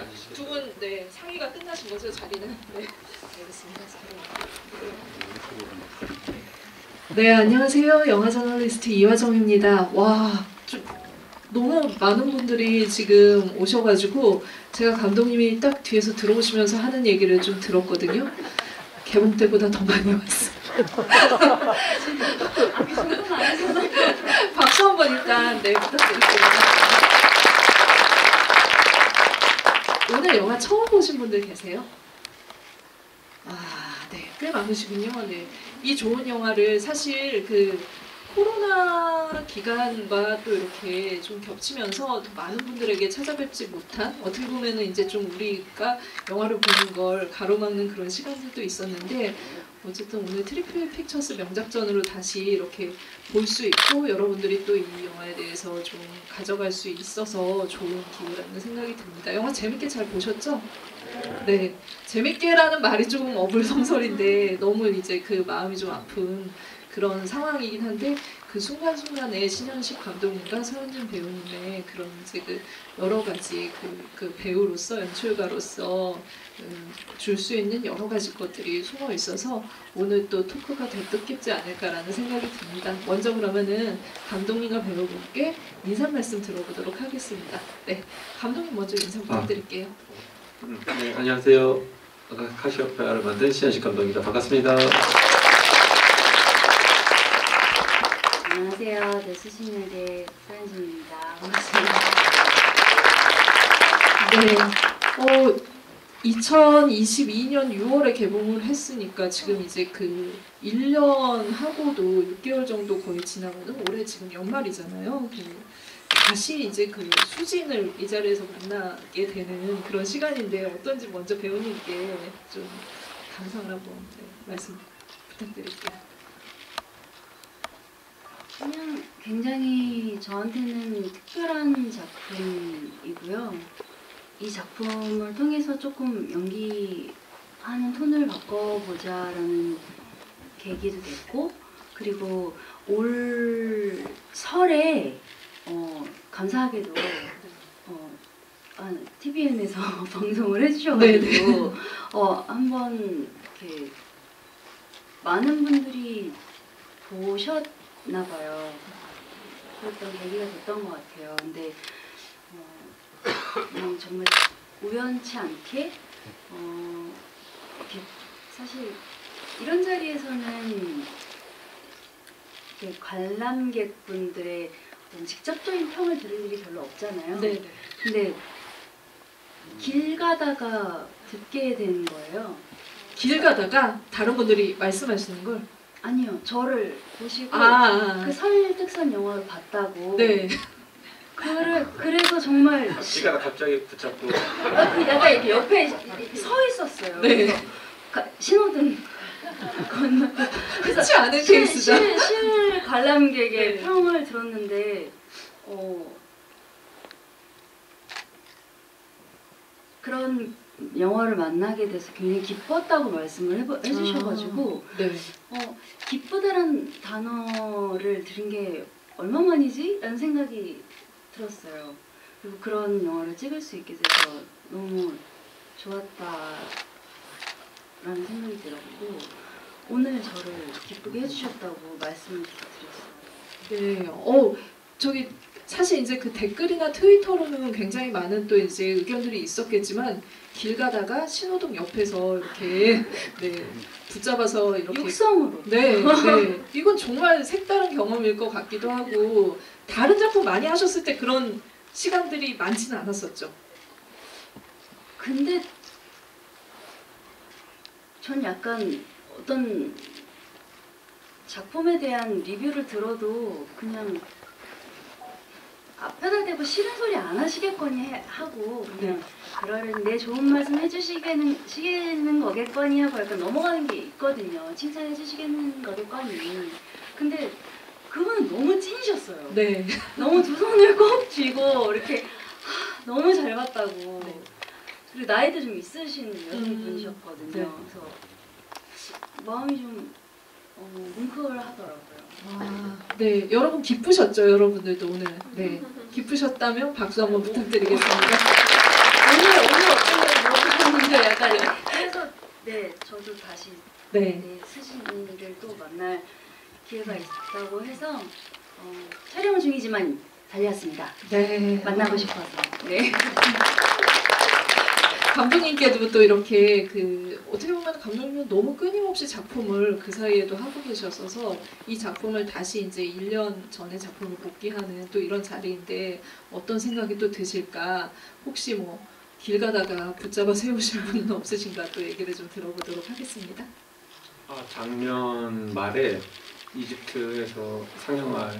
앉으시겠어요? 두 분 네, 상의가 끝나신 거죠, 자리는? 네, 알겠습니다. 네, 안녕하세요. 영화 저널리스트 이화정입니다. 와, 너무 많은 분들이 지금 오셔가지고 제가 감독님이 딱 뒤에서 들어오시면서 하는 얘기를 좀 들었거든요. 개봉 때보다 더 많이 왔어요. 박수 한번 일단 네, 부탁드릴게요. 오늘 영화 처음 보신 분들 계세요? 아, 네, 꽤 많으시군요. 네, 이 좋은 영화를 사실 그 코로나 기간과 또 이렇게 좀 겹치면서 많은 분들에게 찾아뵙지 못한, 어떻게 보면은 이제 좀 우리가 영화를 보는 걸 가로막는 그런 시간들도 있었는데, 어쨌든 오늘 트리플 픽처스 명작전으로 다시 이렇게 볼 수 있고 여러분들이 또 이 영화에 대해서 좀 가져갈 수 있어서 좋은 기회라는 생각이 듭니다. 영화 재밌게 잘 보셨죠? 네, 재밌게라는 말이 조금 어불성설인데 너무 이제 그 마음이 좀 아픈 그런 상황이긴 한데, 그 순간순간에 신현식 감독님과 서현진 배우님의 그런 이제 그 여러 가지 그 배우로서, 연출가로서 줄 수 있는 여러 가지 것들이 숨어 있어서 오늘 또 토크가 더 뜻깊지 않을까라는 생각이 듭니다. 먼저 그러면은 감독님과 배우분께 인사 말씀 들어보도록 하겠습니다. 네, 감독님 먼저 인사 부탁드릴게요. 네, 안녕하세요. 카시오페아를 만든 신현식 감독입니다. 반갑습니다. 안녕하세요. 네, 수신역의 서현진입니다. 반갑습니다. 네, 2022년 6월에 개봉을 했으니까 지금 이제 그 1년 하고도 6개월 정도 거의 지나가는, 올해 지금 연말이잖아요. 다시 이제 그 수진을 이 자리에서 만나게 되는 그런 시간인데 어떤지 먼저 배우님께 좀 감상을 한번 말씀 부탁드릴게요. 그냥 굉장히 저한테는 특별한 작품이고요. 이 작품을 통해서 조금 연기하는 톤을 바꿔보자라는 계기도 됐고, 그리고 올 설에 감사하게도 TVN에서 방송을 해주셔가지고 한번 이렇게 많은 분들이 보셨나봐요. 그랬던 계기가 됐던 것 같아요. 근데 그냥 정말 우연치 않게 이렇게 사실 이런 자리에서는 이렇게 관람객분들의 직접적인 평을 들을 일이 별로 없잖아요. 네. 근데 길 가다가 듣게 되는 거예요. 길 가다가 다른 분들이 말씀하시는 걸? 아니요, 저를 보시고 그 설득선 영화를 봤다고. 네. 그래서 정말 시가가 갑자기 붙잡고 약간 이렇게 옆에 서 있었어요. 네. 그래서 신호등 건너. 흔치 않은 케이스죠. 실 관람객의 네. 평을 들었는데 그런 영화를 만나게 돼서 굉장히 기뻤다고 말씀을 해주셔가지고 네. 기쁘다란 단어를 들은 게 얼마만이지? 라는 생각이 들었어요. 그리고 그런 영화를 찍을 수 있게 돼서 너무 좋았다라는 생각이 들었고, 오늘 저를 기쁘게 해주셨다고 말씀을 드렸어요. 네. 저기 사실 이제 그 댓글이나 트위터로는 굉장히 많은 또 이제 의견들이 있었겠지만, 길 가다가 신호등 옆에서 이렇게 붙잡아서 이렇게 육성으로. 네. 이건 정말 색다른 경험일 것 같기도 하고, 다른 작품 많이 하셨을 때 그런 시간들이 많지는 않았었죠. 근데 전 약간 어떤 작품에 대한 리뷰를 들어도 그냥 앞에다 대고 싫은 소리 안 하시겠거니 하고 그냥 내 좋은 말씀 해주시는 거겠거니 하고 약간 넘어가는 게 있거든요. 칭찬해 주시겠는 거겠거니. 근데 그분은 너무 찐이셨어요. 네. 너무 두 손을 꼭 쥐고 이렇게 너무 잘 봤다고. 네. 그리고 나이도 좀 있으신 여성분이셨거든요. 네. 그래서 마음이 좀 뭉클하더라고요. 네, 여러분 기쁘셨죠? 여러분들도 오늘. 네, 기쁘셨다면 박수 한번 부탁드리겠습니다. 오늘 다시 네. 네, 스신이를 또 만날 기회가 있다고 해서 촬영 중이지만 달려왔습니다. 네. 만나고 싶어서. 네. 감독님께도 또 이렇게 어떻게 보면 감독님은 너무 끊임없이 작품을 그 사이에도 하고 계셨어서 이 작품을 다시 이제 1년 전에 작품을 복귀하는 또 이런 자리인데 어떤 생각이 또 드실까? 혹시 뭐 길 가다가 붙잡아 세우실 분은 없으신가? 또 얘기를 좀 들어보도록 하겠습니다. 작년 말에 이집트에서 상영할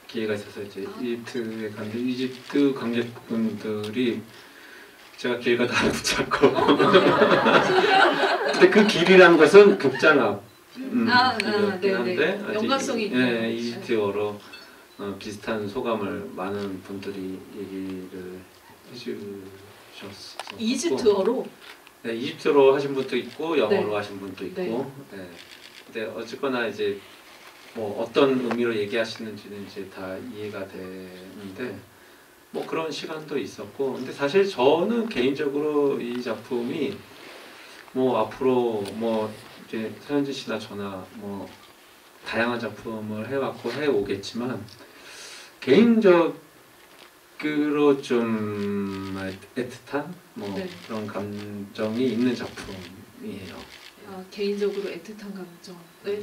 기회가 있어서 이제 이집트에 갔는데 이집트 관객분들이 제가 길 가다가 붙잡고 근데 그 길이라는 것은 극장 앞 길이었긴 한데 연관성이 네, 이집트어로 비슷한 소감을 많은 분들이 얘기를 해주셨어요. 이집트어로? 네, 이집트어로 하신 분도 있고 영어로 네. 하신 분도 있고. 네. 네. 근데 어쨌거나 이제 뭐 어떤 의미로 얘기하시는지는 이제 다 이해가 되는데 뭐 그런 시간도 있었고. 근데 사실 저는 개인적으로 이 작품이 뭐 앞으로 뭐 이제 서현진 씨나 저나 뭐 다양한 작품을 해왔고 해오겠지만 개인적으로 좀 애틋한 뭐 네. 그런 감정이 있는 작품이에요. 개인적으로 애틋한 감정. 네.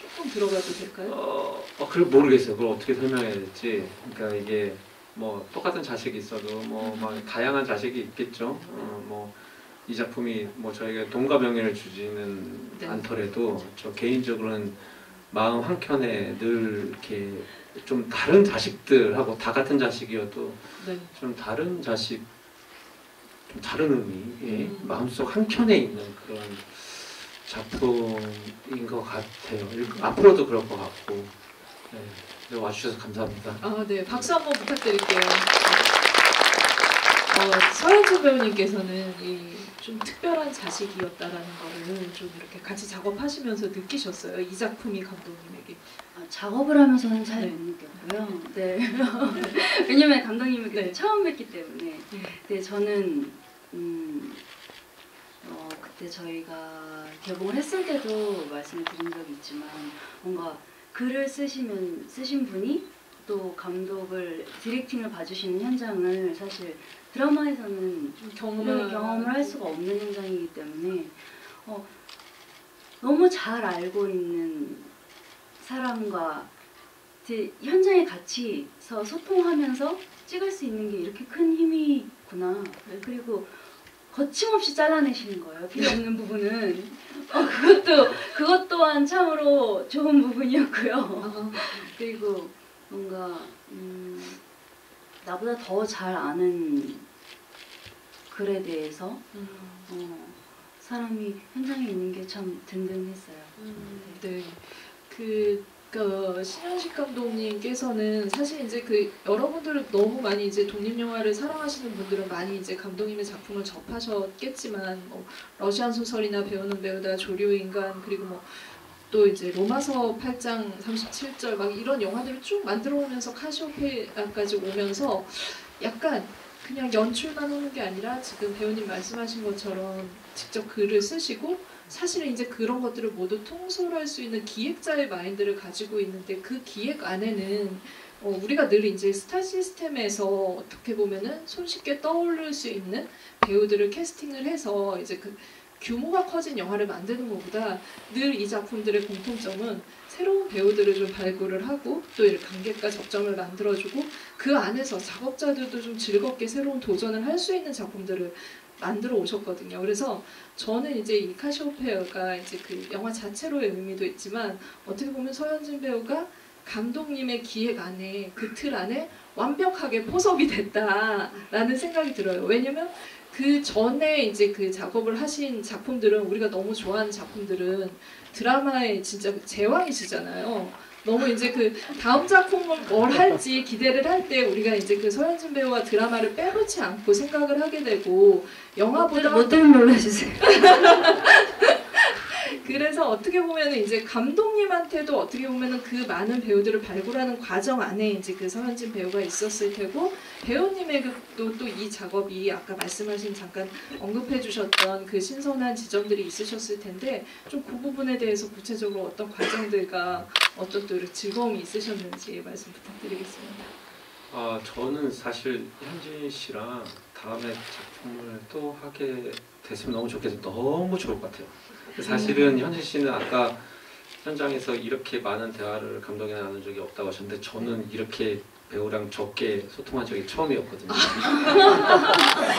조금 들어가도 될까요? 그걸 모르겠어요. 그걸 어떻게 설명해야 될지. 그러니까 이게 뭐 똑같은 자식이 있어도 뭐 막 다양한 자식이 있겠죠. 뭐 이 작품이 뭐 저희가 동가병연을 주지는 네. 않더라도 저 개인적으로는 마음 한켠에 늘 이렇게 좀 다른 자식들하고 다 같은 자식이어도 네. 좀 다른 자식, 좀 다른 의미, 마음속 한켠에 있는 그런 작품인 것 같아요. 앞으로도 그럴 것 같고. 네, 와주셔서 감사합니다. 네, 박수 한번 부탁드릴게요. 서현진 배우님께서는 좀 특별한 자식이었다라는 거를 좀 이렇게 같이 작업하시면서 느끼셨어요. 이 작품이 감독님에게. 작업을 하면서는 잘 네. 못 느꼈고요. 네. 왜냐면 감독님을 네. 처음 뵙기 때문에. 네, 저는 그때 저희가 개봉을 했을 때도 말씀을 드린 적이 있지만 뭔가 글을 쓰신 분이 또 감독을 디렉팅을 봐주시는 현장을 사실 드라마에서는 경험을 할 수가 없는 현장이기 때문에 너무 잘 알고 있는 사람과 이제 현장에 같이 소통하면서 찍을 수 있는 게 이렇게 큰 힘이 있구나. 그리고 거침없이 잘라내시는 거예요. 필요 없는 부분은. 그것 또한 참으로 좋은 부분이었고요. 그리고 뭔가 나보다 더 잘 아는 글에 대해서 사람이 현장에 있는 게 참 든든했어요. 네. 신현식 감독님께서는 사실 이제 여러분들은 너무 많이 이제 독립영화를 사랑하시는 분들은 많이 이제 감독님의 작품을 접하셨겠지만 러시안 소설이나 배우는 배우다 조류인간 그리고 또 이제 로마서 8장 37절 막 이런 영화들을 쭉 만들어 오면서 카시오페아까지 오면서 약간 그냥 연출만 하는 게 아니라 지금 배우님 말씀하신 것처럼 직접 글을 쓰시고 사실은 이제 그런 것들을 모두 통솔할 수 있는 기획자의 마인드를 가지고 있는데 그 기획 안에는 우리가 늘 이제 스타 시스템에서 어떻게 보면은 손쉽게 떠올릴 수 있는 배우들을 캐스팅을 해서 이제 규모가 커진 영화를 만드는 것보다 늘 이 작품들의 공통점은 새로운 배우들을 좀 발굴을 하고 또 이렇게 관객과 접점을 만들어주고 그 안에서 작업자들도 좀 즐겁게 새로운 도전을 할 수 있는 작품들을 만들어 오셨거든요. 그래서 저는 이제 이 카시오페아가 이제 영화 자체로의 의미도 있지만 어떻게 보면 서현진 배우가 감독님의 기획 안에 틀 안에 완벽하게 포섭이 됐다라는 생각이 들어요. 왜냐면 그 전에 이제 작업을 하신 작품들은 우리가 너무 좋아하는 작품들은 드라마의 진짜 제왕이시잖아요. 너무 이제 다음 작품을 뭘 할지 기대를 할 때 우리가 이제 서현진 배우와 드라마를 빼놓지 않고 생각을 하게 되고 영화보다 뭐 때문에 놀라주세요. 그래서 어떻게 보면은 이제 감독님한테도 어떻게 보면은 그 많은 배우들을 발굴하는 과정 안에 이제 그 서현진 배우가 있었을 테고 배우님에게도 또 이 작업이 아까 말씀하신 잠깐 언급해 주셨던 그 신선한 지점들이 있으셨을 텐데 좀 그 부분에 대해서 구체적으로 어떤 과정들과 어떤 또 즐거움이 있으셨는지 말씀 부탁드리겠습니다. 저는 사실 현진 씨랑 다음에 작품을 또 하게 됐으면 너무 좋겠어요. 너무 좋을 것 같아요. 사실은 현진 씨는 아까 현장에서 이렇게 많은 대화를 감독이랑 나눈 적이 없다고 하셨는데 저는 이렇게 배우랑 적게 소통한 적이 처음이었거든요.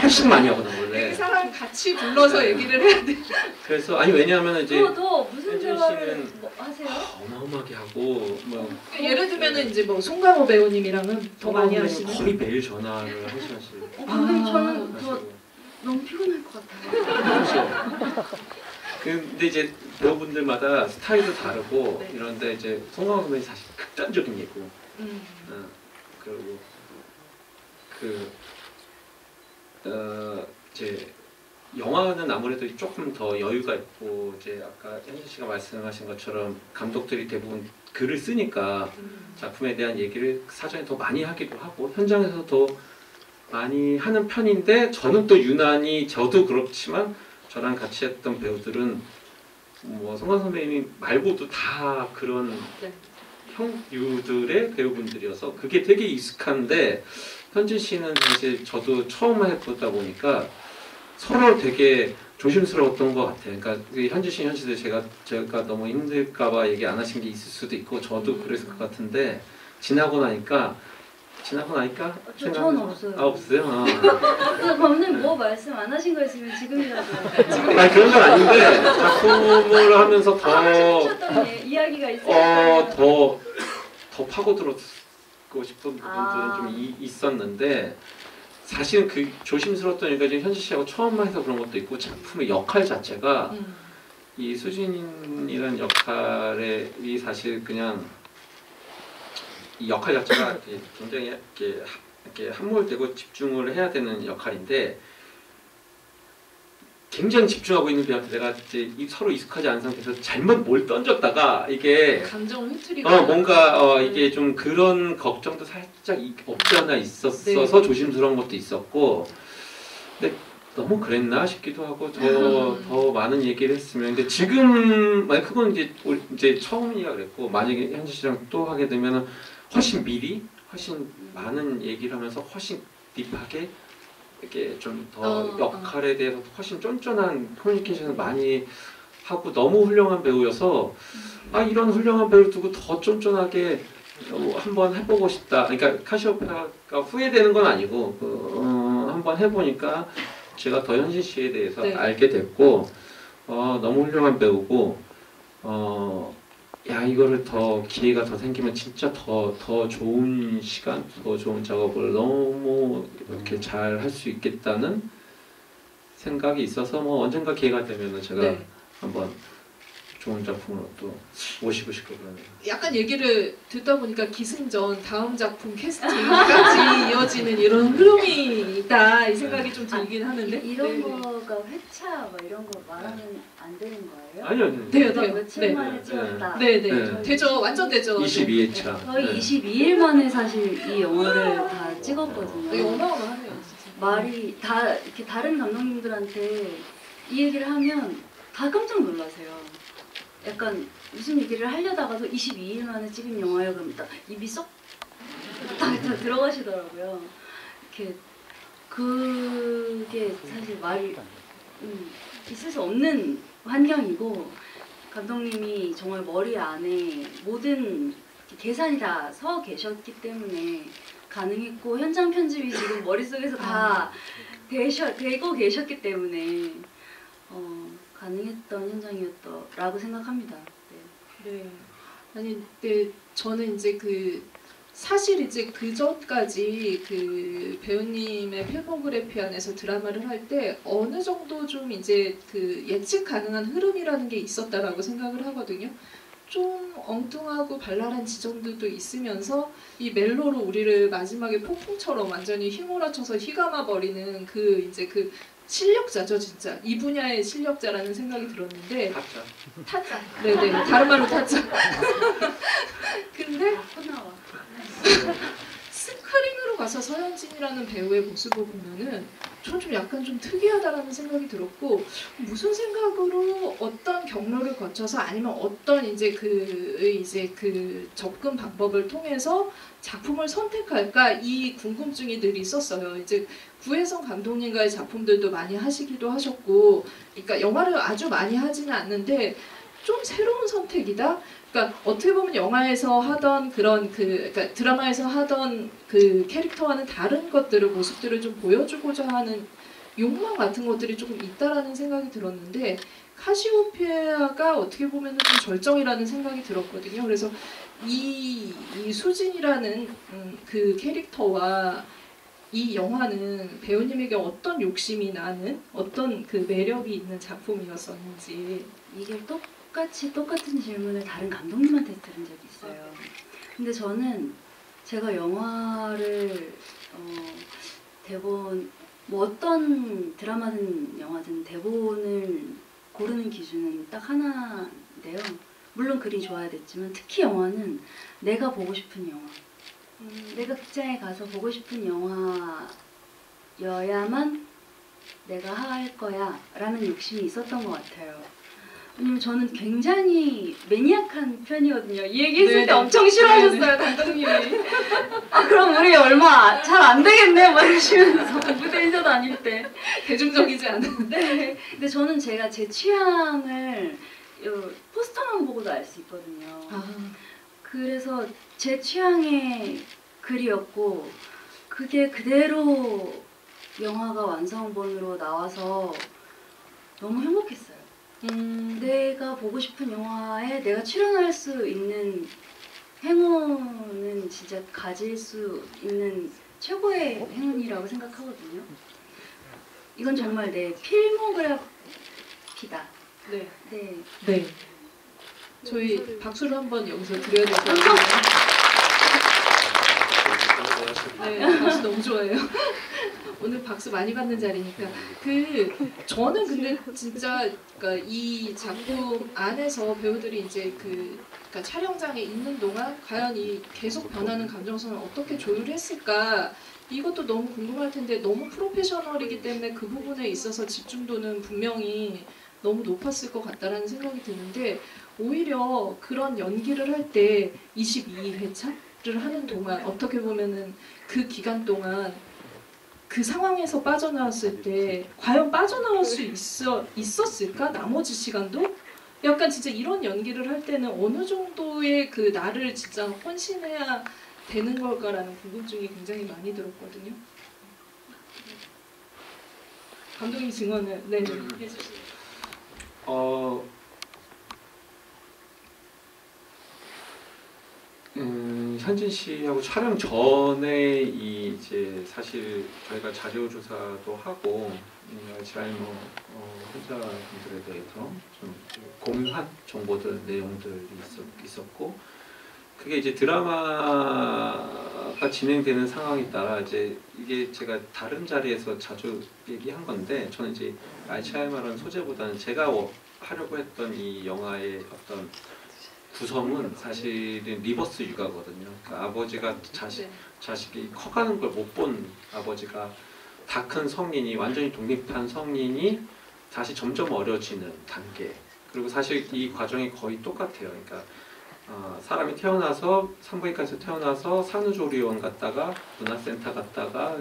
훨씬 많이 하거든요 원래. 이 사람 같이 불러서 얘기를 해야 돼. 그래서 아니 왜냐하면 이제 또 무슨 현진 대화를 씨는 뭐 하세요? 어마어마하게 하고 뭐 예를 들면은 이제 뭐 송강호 배우님이랑은 더 많이 하시는. 거의 매일 전화를 하시면서 감독님 저는 저 하시고. 너무 피곤할 것 같아요. 그렇죠. 근데 이제 배우분들마다 스타일도 다르고 네. 이런데 이제 송강호 선배님 사실 극단적인 얘기고 그리고 이제 영화는 아무래도 조금 더 여유가 있고 이제 아까 현진 씨가 말씀하신 것처럼 감독들이 대부분 글을 쓰니까 작품에 대한 얘기를 사전에 더 많이 하기도 하고 현장에서 더 많이 하는 편인데 저는 또 유난히 저도 그렇지만 저랑 같이 했던 배우들은 뭐 송강 선배님 말고도 다 그런 네. 형류들의 배우분들이어서 그게 되게 익숙한데 현진 씨는 사실 저도 처음 해보다 보니까 서로 되게 조심스러웠던 것 같아요. 그러니까 현진 씨, 현진 씨 제가 너무 힘들까봐 얘기 안 하신 게 있을 수도 있고 저도 그랬을 것 같은데 지나고 나니까 전 생각나서- 없어요. 없어요. 감독님 뭐 말씀 안 하신 거 있으면 지금이라도 아니 그런 건 아닌데 작품을 하면서 하셨던 이야기가 있어요. 더 파고들었고 싶은 부분들은 좀 있었는데 사실은 그 조심스러웠던 이유가 지금 현지 씨하고 처음 해서 그런 것도 있고 작품의 역할 자체가 이 수진이라는 역할이 사실 그냥 이 역할 자체가 굉장히 이렇게 함몰되고 집중을 해야 되는 역할인데 굉장히 집중하고 있는 배우한테 내가 이제 서로 익숙하지 않은 상태에서 잘못 뭘 던졌다가 이게 감정 흐트리가 뭔가 이게 좀 그런 걱정도 살짝 없지 않아 있었어서 조심스러운 것도 있었고 근데 너무 그랬나 싶기도 하고 더 많은 얘기를 했으면 근데 지금 만약 그건 이제 처음이라 그랬고 만약에 현지 씨랑 또 하게 되면은 훨씬 많은 얘기를 하면서 훨씬 딥하게 이렇게 좀 더 역할에 대해서 훨씬 쫀쫀한 커뮤니케이션을 많이 하고 너무 훌륭한 배우여서 이런 훌륭한 배우를 두고 더 쫀쫀하게 한번 해보고 싶다. 그러니까 카시오페아가 후회되는 건 아니고 한번 해보니까 제가 더 현진 씨에 대해서 알게 됐고 너무 훌륭한 배우고 이거를 더 기회가 더 생기면 진짜 더 좋은 시간, 더 좋은 작업을 너무 이렇게 잘 할 수 있겠다는 생각이 있어서 언젠가 기회가 되면은 제가 한번 좋은 작품으로 또 모시고 싶고 그러네요. 약간 얘기를 듣다 보니까 기승전 다음 작품 캐스팅까지 이어지는 이런 흐름이 있다 이 생각이 좀 들긴 하는데 이런 거가 회차 뭐 이런 거 말하면 안 되는 거예요? 아니요. 돼요. 며칠 만에 찍었다. 네네. 되죠. 완전 되죠. 22회차. 거의 22일 만에 사실 이 영화를 다 찍었거든요. 되게 어마어마하네요. 진짜. 말이 다 이렇게 다른 감독님들한테 이 얘기를 하면 다 깜짝 놀라세요. 약간 무슨 얘기를 하려다가도 22일 만에 찍은 영화예요. 그럼 딱 입이 쏙 다 들어가시더라고요. 이렇게 그게 사실 말이 있을 수 없는 환경이고 감독님이 정말 머리 안에 모든 계산이 다 서 계셨기 때문에 가능했고 현장 편집이 지금 머릿속에서 다 되고 계셨기 때문에 가능했던 현장이었다라고 생각합니다. 네. 아니, 근데 저는 이제 사실 이제 그 전까지 그 배우님의 필모그래피 안에서 드라마를 할 때 어느 정도 좀 이제 예측 가능한 흐름이라는 게 있었다라고 생각을 하거든요. 좀 엉뚱하고 발랄한 지점들도 있으면서 이 멜로로 우리를 마지막에 폭풍처럼 완전히 휘몰아쳐서 휘감아 버리는 그 이제 그 실력자죠 진짜 이 분야의 실력자라는 생각이 들었는데 가짜. 타짜 네네 다른 말로 타짜 근데 나와. 스크린으로 가서 서현진이라는 배우의 모습을 보면은 전 좀 약간 좀 특이하다라는 생각이 들었고 무슨 생각으로 어떤 경로를 거쳐서 아니면 어떤 이제 그 접근 방법을 통해서 작품을 선택할까 이 궁금증이 늘 있었어요. 이제 구혜성 감독님과의 작품들도 많이 하시기도 하셨고, 그러니까 영화를 아주 많이 하지는 않는데 좀 새로운 선택이다. 그러니까 어떻게 보면 영화에서 하던 그런 그러니까 드라마에서 하던 그 캐릭터와는 다른 것들을 모습들을 좀 보여주고자 하는 욕망 같은 것들이 조금 있다라는 생각이 들었는데 카시오페아가 어떻게 보면 좀 절정이라는 생각이 들었거든요. 그래서 이 수진이라는 그 캐릭터와 이 영화는 배우님에게 어떤 욕심이 나는 어떤 그 매력이 있는 작품이었었는지. 이게 똑같은 질문을 다른 감독님한테 들은 적이 있어요. 근데 저는 제가 영화를 대본 뭐 어떤 드라마든 영화든 대본을 고르는 기준은 딱 하나인데요. 물론 글이 좋아야 됐지만 특히 영화는 내가 보고 싶은 영화. 내가 극장에 가서 보고 싶은 영화여야만 내가 할 거야 라는 욕심이 있었던 것 같아요. 왜냐면 저는 굉장히 매니악한 편이거든요. 이 얘기 했을 때 엄청 싫어하셨어요, 감독님이. 아, 그럼 우리 얼마 잘 안 되겠네? 막 이러시면서 무대 인사 다닐 때. 대중적이지 않은. 네. 근데 저는 제가 제 취향을 포스터만 보고도 알 수 있거든요. 그래서 제 취향의 글이었고 그게 그대로 영화가 완성본으로 나와서 너무 행복했어요. 내가 보고 싶은 영화에 내가 출연할 수 있는 행운은 진짜 가질 수 있는 최고의 행운이라고 생각하거든요. 이건 정말 내 필모그래피다. 네. 네. 네. 저희 박수를 한번 여기서 드려야 될 것 같아요. 네, 박수 너무 좋아해요. 오늘 박수 많이 받는 자리니까 저는 근데 진짜 그러니까 이 작품 안에서 배우들이 이제 그러니까 촬영장에 있는 동안 과연 이 계속 변하는 감정선을 어떻게 조율했을까 이것도 너무 궁금할 텐데 너무 프로페셔널이기 때문에 그 부분에 있어서 집중도는 분명히 너무 높았을 것 같다라는 생각이 드는데 오히려 그런 연기를 할 때 22회차를 하는 동안 어떻게 보면은 그 기간 동안 그 상황에서 빠져나왔을 때 과연 빠져나올 수 있었을까? 나머지 시간도? 약간 진짜 이런 연기를 할 때는 어느 정도의 그 나를 진짜 헌신해야 되는 걸까라는 궁금증이 굉장히 많이 들었거든요. 감독님 증언을 해주세요. 현진 씨하고 촬영 전에 이제 사실 저희가 자료 조사도 하고 알츠하이머 환자분들에 대해서 좀 공유한 정보들 내용들이 있었고 그게 이제 드라마가 진행되는 상황에 따라 이제 이게 제가 다른 자리에서 자주 얘기한 건데 저는 이제 알츠하이머라는 소재보다는 제가 하려고 했던 이 영화의 어떤 구성은 사실은 리버스 육아거든요. 그러니까 아버지가 자식이 커가는 걸 못 본 아버지가 다 큰 성인이 완전히 독립한 성인이 다시 점점 어려지는 단계. 그리고 사실 이 과정이 거의 똑같아요. 그러니까 사람이 태어나서 산부인과에서 태어나서 산후조리원 갔다가 문화센터 갔다가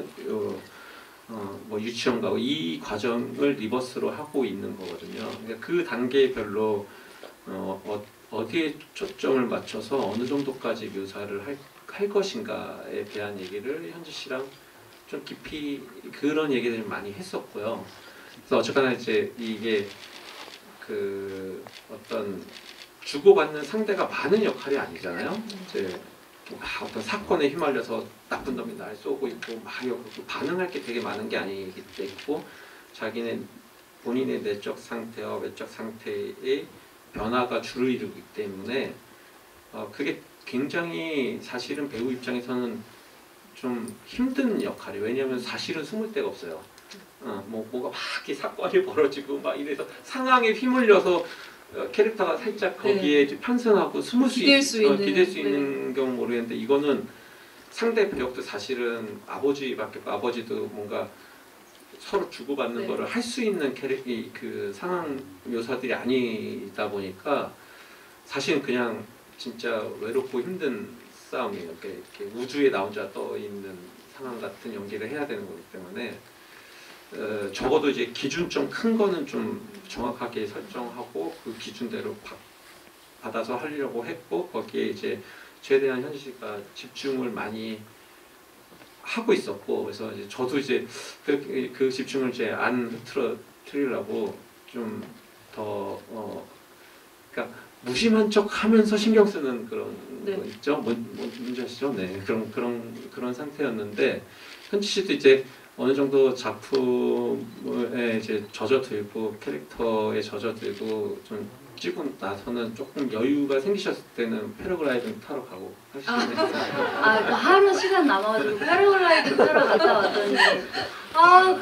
뭐 유치원 가고 이 과정을 리버스로 하고 있는 거거든요. 그러니까 그 단계별로 어디에 초점을 맞춰서 어느 정도까지 묘사를 할 것인가에 대한 얘기를 현지 씨랑 좀 깊이 그런 얘기들을 많이 했었고요. 그래서 어쨌거나 이제 이게 그 어떤 주고받는 상대가 많은 역할이 아니잖아요. 이제 어떤 사건에 휘말려서 나쁜 놈이 날 쏘고 있고 막 반응할 게 되게 많은 게 아니고 자기는 본인의 내적 상태와 외적 상태의 변화가 줄을 이루기 때문에 그게 굉장히 사실은 배우 입장에서는 좀 힘든 역할이에요. 왜냐하면 사실은 숨을 데가 없어요. 뭐가 막 이렇게 사건이 벌어지고 막 이래서 상황에 휘말려서 캐릭터가 살짝 거기에 이제 편승하고 숨을 기댈 수 있는, 기댈 수 있는 경우 모르겠는데 이거는 상대 배역도 사실은 아버지도 뭔가 서로 주고받는 네. 거를 할 수 있는 그 상황 묘사들이 아니다 보니까 사실은 그냥 진짜 외롭고 힘든 싸움이에요. 이렇게 우주에 나 혼자 떠 있는 상황 같은 연기를 해야 되는 거기 때문에 적어도 이제 기준 좀 큰 거는 좀 정확하게 설정하고 그 기준대로 받아서 하려고 했고 거기에 이제 최대한 현실 씨가 집중을 많이 하고 있었고 그래서 이제 저도 이제 그 집중을 이제 안 흐트러뜨리려고 좀 더 그러니까 무심한 척하면서 신경 쓰는 그런 네. 거 있죠. 뭔지 아시죠? 네 그런 상태였는데 현지 씨도 이제 어느 정도 작품에 이제 젖어들고 캐릭터에 젖어들고 좀 찍고 나서는 조금 여유가 생기셨을 때는 패러글라이딩 타러 가고 하시는 그 하루 시간 남아가지고 패러글라이딩 타러 갔다 왔더니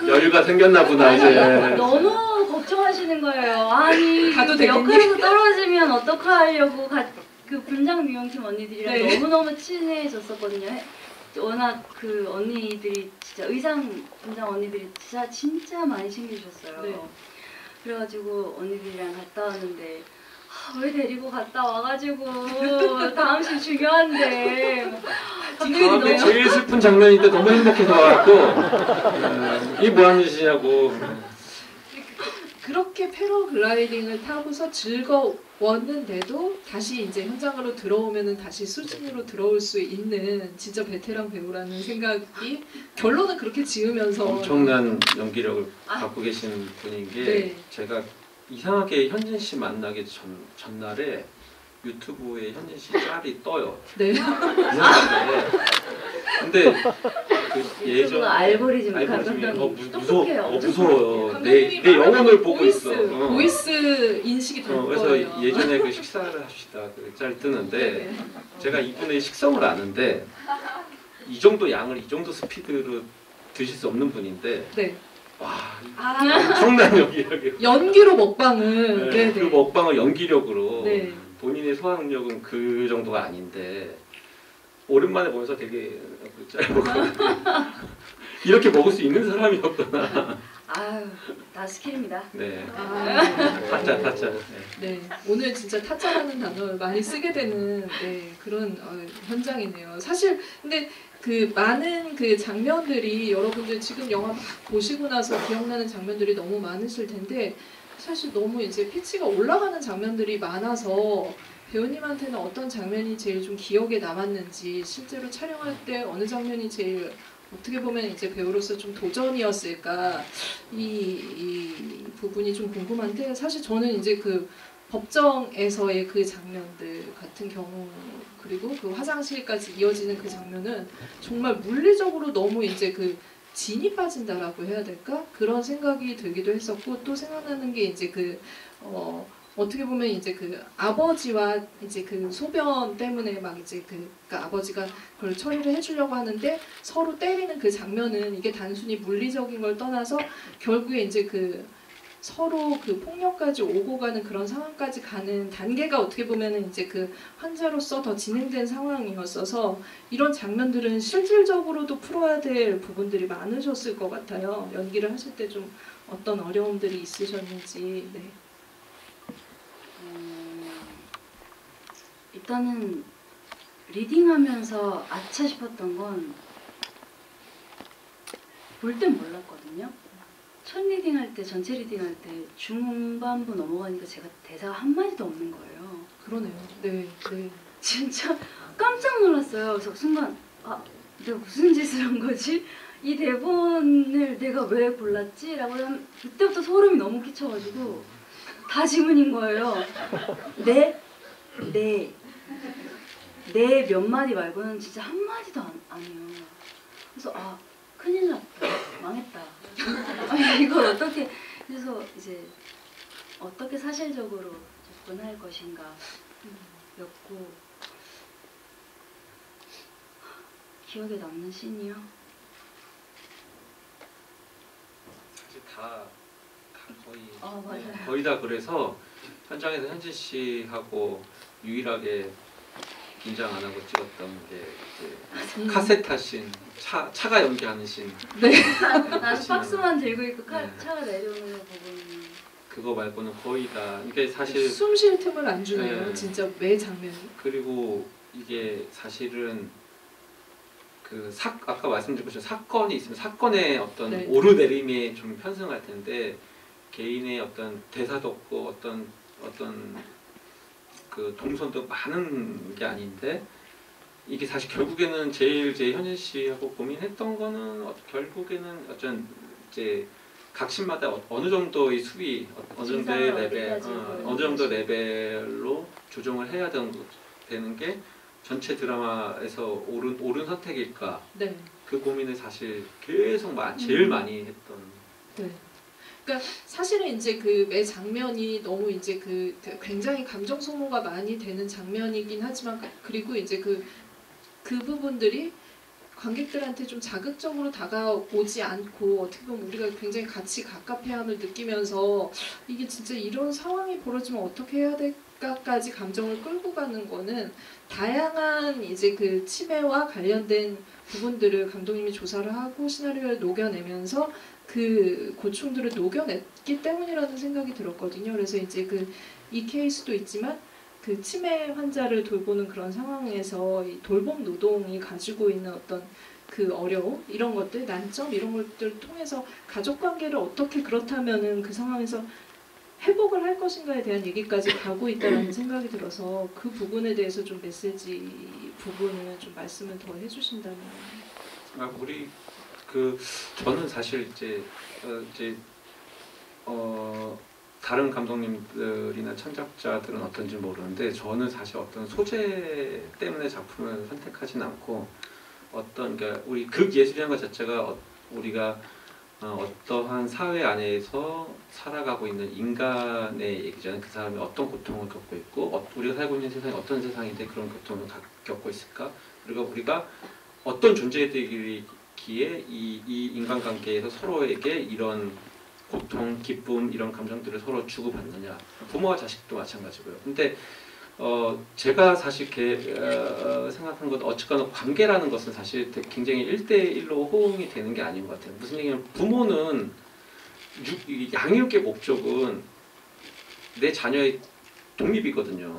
여유가 생겼나 보다 이제. 너무 걱정하시는 거예요. 아니 가도 되겠니? 역할에서 떨어지면 어떡하려고 그 분장 미용팀 언니들이랑 네. 너무너무 친해졌었거든요. 워낙 그 언니들이 진짜 분장 언니들이 진짜 많이 챙겨주셨어요. 네. 그래가지고 언니들이랑 갔다 왔는데 왜 데리고 갔다 와가지고 다음 씬 중요한데 감독이 다음에 너무 제일 슬픈 장면인데 너무 행복해서 와갖고 이게 뭐하는 짓이냐고. 그렇게 패러글라이딩을 타고서 즐거웠는데도 다시 이제 현장으로 들어오면은 다시 수준으로 들어올 수 있는 진짜 베테랑 배우라는 생각이 결론은 그렇게 지으면서 엄청난 연기력을 갖고 계신 분인 게 네. 제가 이상하게 현진 씨 만나기 전날에 유튜브에 현진 씨 짤이 떠요. 네. 이상하게. 근데 그 예전에 알고리즘 알고리즘이 감독님 똑똑해요. 무서워요. 내 감독님이 영혼을 보고 보이스, 있어. 보이스 인식이 된 그래서 거예요. 예전에 그 식사를 합시다 그 짤 뜨는데 네. 제가 이분의 식성을 아는데 이 정도 양을 이 정도 스피드로 드실 수 없는 분인데 네. 와 아, 엄청난 연기력이에요. 연기로 먹방은 네, 네, 그 네. 먹방을 연기력으로 네. 본인의 소화 능력은 그 정도가 아닌데 오랜만에 보면서 되게 짧고 이렇게 먹을 수 있는 사람이었구나. 아유 다 스킬입니다. 네. 아, 타짜. 네. 네, 오늘 진짜 타짜라는 단어를 많이 쓰게 되는 그런 현장이네요. 사실 근데 그 많은 그 장면들이 여러분들 지금 영화 막 보시고 나서 기억나는 장면들이 너무 많으실 텐데 사실 너무 이제 피치가 올라가는 장면들이 많아서 배우님한테는 어떤 장면이 제일 좀 기억에 남았는지 실제로 촬영할 때 어느 장면이 제일 어떻게 보면 이제 배우로서 좀 도전이었을까 이 부분이 좀 궁금한데 사실 저는 이제 그 법정에서의 그 장면들 같은 경우 그리고 그 화장실까지 이어지는 그 장면은 정말 물리적으로 너무 이제 그 진이 빠진다라고 해야 될까 그런 생각이 들기도 했었고 또 생각나는 게 이제 그 어떻게 보면 이제 그 아버지와 이제 그 소변 때문에 막 이제 그러니까 아버지가 그걸 처리를 해주려고 하는데 서로 때리는 그 장면은 이게 단순히 물리적인 걸 떠나서 결국에 이제 그 서로 그 폭력까지 오고 가는 그런 상황까지 가는 단계가 어떻게 보면은 이제 그 환자로서 더 진행된 상황이었어서 이런 장면들은 실질적으로도 풀어야 될 부분들이 많으셨을 것 같아요. 연기를 하실 때 좀 어떤 어려움들이 있으셨는지. 네. 일단은 리딩하면서 아차 싶었던 건 볼 땐 몰랐거든요. 첫 리딩할 때, 전체 리딩할 때 중반부 넘어가니까 제가 대사가 한마디도 없는 거예요. 그러네요. 네, 네. 진짜 깜짝 놀랐어요. 그래서 순간 내가 무슨 짓을 한 거지? 이 대본을 내가 왜 골랐지? 라고 그때부터 소름이 너무 끼쳐가지고 다 지문인 거예요. 네 몇 마디 말고는 진짜 한 마디도 아니에요. 그래서 큰일 났다. 망했다. 이걸 어떻게 그래서 이제 어떻게 사실적으로 접근할 것인가 였고 기억에 남는 씬이요? 사실 다 거의 맞아요. 거의 다 그래서 현장에서 현진 씨하고 유일하게 긴장 안 하고 찍었던 게 이제 카세타 씬, 차가 연기하는 씬. 나는 박스만 들고 있고 네. 차가 내려오는 부분. 그거 말고는 거의 다 이게 사실 숨 쉴 틈을 안 주네요. 네. 진짜 매 장면이. 그리고 이게 사실은 아까 말씀드린 것처럼 사건이 있으면 사건의 어떤 네. 오르내림에 좀 편승할 텐데 개인의 어떤 대사도 없고 어떤 그 동선도 많은 게 아닌데 이게 사실 결국에는 제일 제 현진 씨하고 고민했던 거는 결국에는 어떤 이제 각신마다 어느 정도의 수비, 어느 정도의 진상을 레벨, 어디까지 보여주는지. 어느 정도 레벨로 조정을 해야 되는 게 전체 드라마에서 옳은 선택일까? 네. 그 고민을 사실 계속 제일 많이 했던. 네. 그러니까 사실은 이제 그 매 장면이 너무 이제 그 굉장히 감정 소모가 많이 되는 장면이긴 하지만 그리고 이제 그 부분들이 관객들한테 좀 자극적으로 다가오지 않고 어떻게 보면 우리가 굉장히 같이 갑갑해함을 느끼면서 이게 진짜 이런 상황이 벌어지면 어떻게 해야 될까까지 감정을 끌고 가는 거는 다양한 이제 그 치매와 관련된 부분들을 감독님이 조사를 하고 시나리오를 녹여내면서 그 고충들을 녹여냈기 때문이라는 생각이 들었거든요. 그래서 이제 이 케이스도 있지만 그 치매 환자를 돌보는 그런 상황에서 이 돌봄 노동이 가지고 있는 어떤 그 어려움 이런 것들 난점 이런 것들을 통해서 가족 관계를 어떻게 그렇다면은 그 상황에서 회복을 할 것인가에 대한 얘기까지 가고 있다는 생각이 들어서 그 부분에 대해서 좀 메시지 부분을 좀 말씀을 더 해주신다면. 우리 저는 사실 이제 다른 감독님들이나 창작자들은 어떤지 모르는데 저는 사실 어떤 소재 때문에 작품을 선택하진 않고 그러니까 우리 극예술이라는 것 자체가 우리가 어떠한 사회 안에서 살아가고 있는 인간의 얘기잖아요. 그 사람이 어떤 고통을 겪고 있고 우리가 살고 있는 세상이 어떤 세상인데 그런 고통을 겪고 있을까? 그리고 우리가 어떤 존재들이기에 이 인간관계에서 서로에게 이런 고통, 기쁨 이런 감정들을 서로 주고받느냐. 부모와 자식도 마찬가지고요. 근데 제가 사실 생각한 건 어쨌거나 관계라는 것은 사실 굉장히 1대1로 호응이 되는 게 아닌 것 같아요. 무슨 얘기냐면 부모는 양육의 목적은 내 자녀의 독립이거든요.